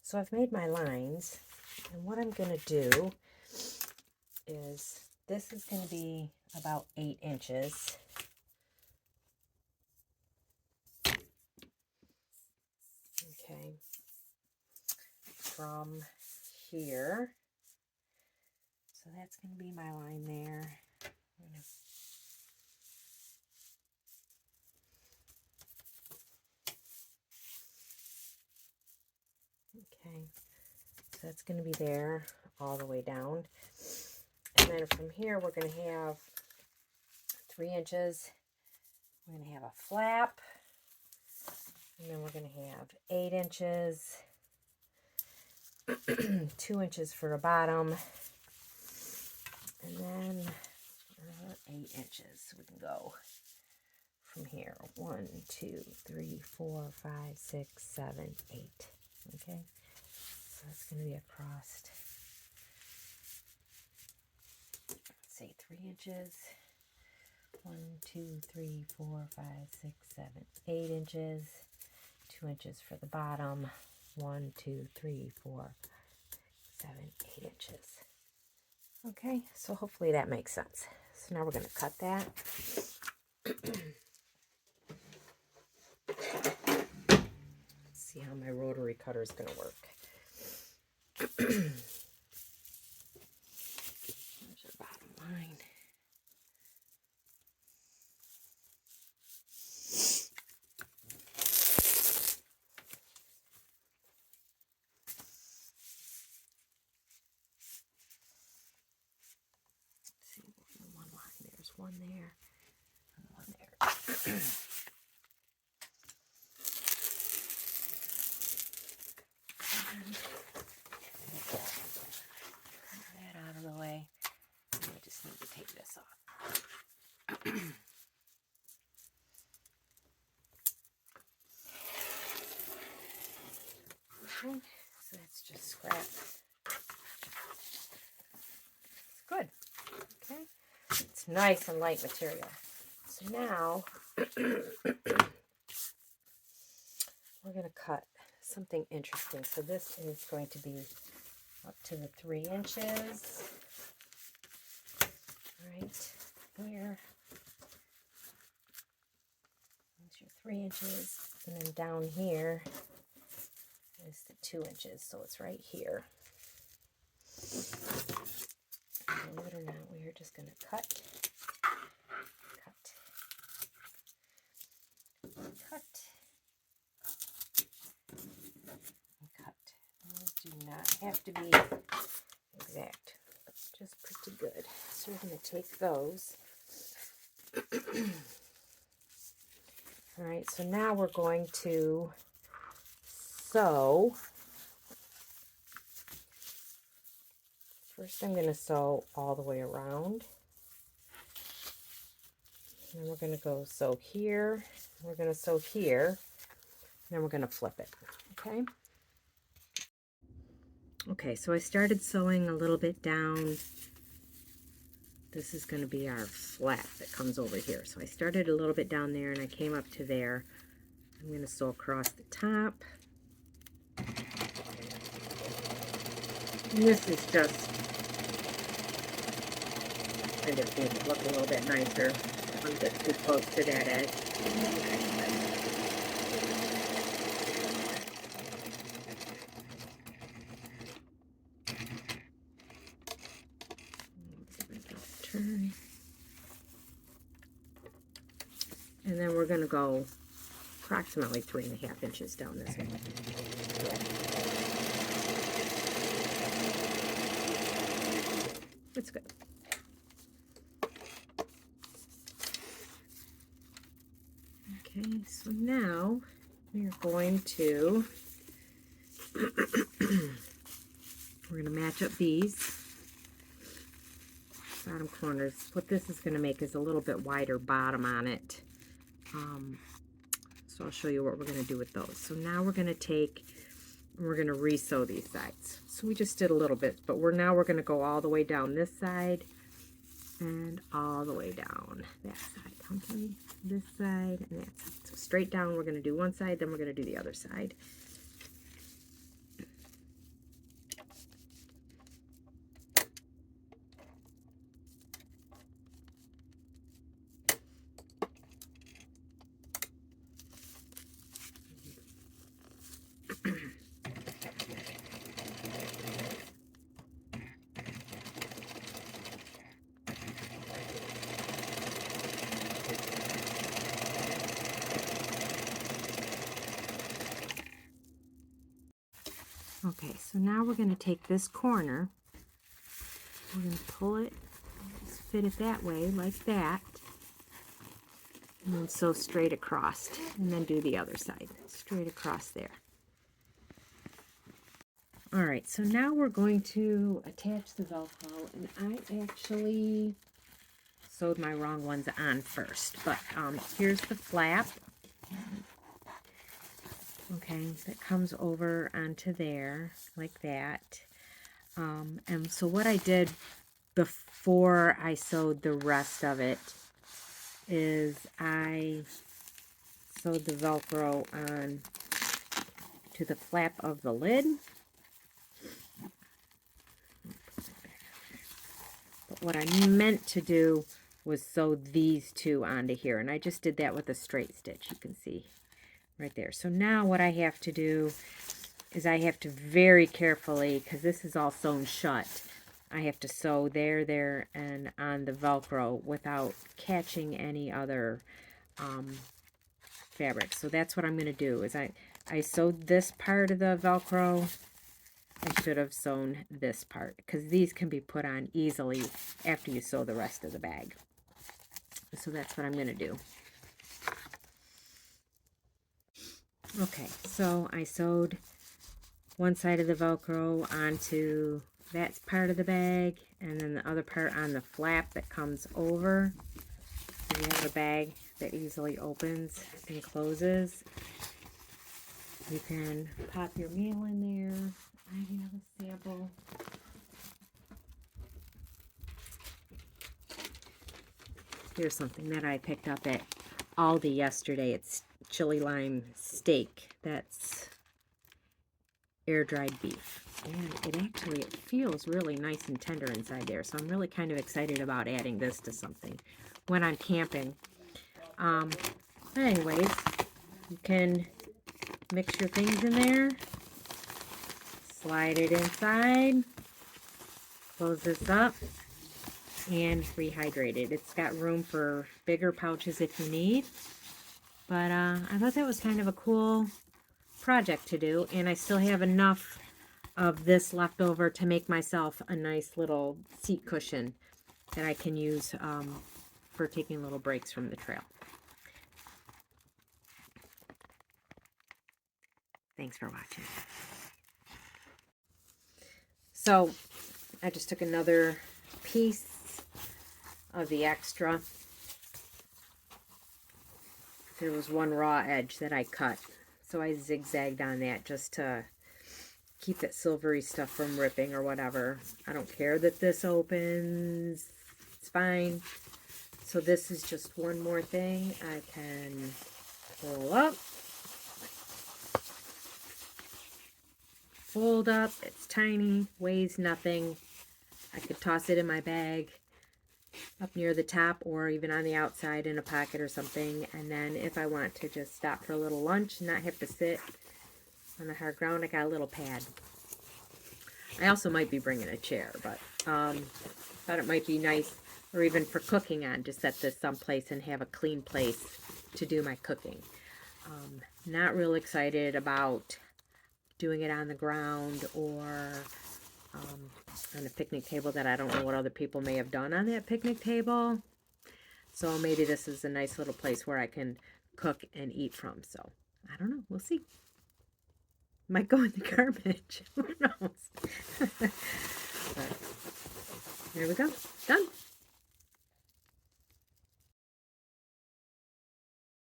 So I've made my lines, and what I'm going to do is, this is going to be about 8 inches. Okay, from here. So that's going to be my line there. Okay, so that's going to be there all the way down. And then from here, we're going to have 3 inches. We're going to have a flap. And then we're going to have 8 inches. 2 inches for a bottom. And then 8 inches. So we can go from here. 1, 2, 3, 4, 5, 6, 7, 8. Okay, so that's going to be across, let's say 3 inches. 1, 2, 3, 4, 5, 6, 7, 8 inches. 2 inches for the bottom. 1, 2, 3, 4, 7, 8 inches. Okay, so hopefully that makes sense. So now we're going to cut that. See how my rotary cutter is going to work. There's our bottom line. Let's see, one line. There's one there, and one there. That out of the way. And I just need to take this off. Okay, so that's just scrap. It's good. Okay, it's nice and light material. So now we're going to cut something interesting. So this is going to be up to the 3 inches. Right here. There's your 3 inches. And then down here is the 2 inches. So it's right here. Believe it or not, we are just going to cut. Those do not have to be exact, but just pretty good. So we're going to take those. All right, so now we're going to sew. First I'm going to sew all the way around. And then we're going to go sew here. We're going to sew here. And then we're going to flip it. Okay? Okay, so I started sewing a little bit down. This is going to be our flap that comes over here. So I started a little bit down there and I came up to there. I'm going to sew across the top. And this is just kind of made it look a little bit nicer. I don't get too close to that edge. Turn. And then we're going to go approximately 3.5 inches down this way. That's good. Okay, so now we're going to match up these bottom corners. What this is going to make is a little bit wider bottom on it. So I'll show you what we're going to do with those. So now we're going to take, and we're going to re-sew these sides. So we just did a little bit, but we're going to go all the way down this side and all the way down that side. Okay, this side and that side. So straight down, we're going to do one side, then we're going to do the other side. Okay, so now we're going to take this corner, we're going to pull it, just fit it that way, like that, and then sew straight across, and then do the other side, straight across there. Alright, so now we're going to attach the Velcro, and I actually sewed my wrong ones on first, but here's the flap. Okay, that comes over onto there, like that. And so what I did before I sewed the rest of it is I sewed the Velcro on to the flap of the lid. But what I meant to do was sew these two onto here, and I just did that with a straight stitch, you can see right there. So now what I have to do is I have to very carefully, because this is all sewn shut, I have to sew there, and on the Velcro without catching any other fabric. So that's what I'm going to do, is I sewed this part of the Velcro. I should have sewn this part, because these can be put on easily after you sew the rest of the bag. So that's what I'm going to do. Okay, so I sewed one side of the Velcro onto that part of the bag, and then the other part on the flap that comes over. So you have a bag that easily opens and closes. You can pop your meal in there. I have a sample. Here's something that I picked up at Aldi yesterday. It's chili lime steak. That's air-dried beef. And it feels really nice and tender inside there. So I'm really kind of excited about adding this to something when I'm camping. But anyways, you can mix your things in there. Slide it inside. Close this up. And rehydrate it. It's got room for bigger pouches if you need. But I thought that was kind of a cool project to do, and I still have enough of this left over to make myself a nice little seat cushion that I can use for taking little breaks from the trail. Thanks for watching. So I just took another piece of the extra. There was one raw edge that I cut, so I zigzagged on that just to keep that silvery stuff from ripping or whatever. I don't care that this opens, it's fine. So this is just one more thing I can pull up, fold up. It's tiny, weighs nothing. I could toss it in my bag up near the top or even on the outside in a pocket or something. And then if I want to just stop for a little lunch and not have to sit on the hard ground, I got a little pad. I also might be bringing a chair, but thought it might be nice, or even for cooking on, to set this someplace and have a clean place to do my cooking. Not real excited about doing it on the ground or on a picnic table that I don't know what other people may have done on that picnic table. So maybe this is a nice little place where I can cook and eat from. So I don't know. We'll see. Might go in the garbage. Who knows? But there we go. Done.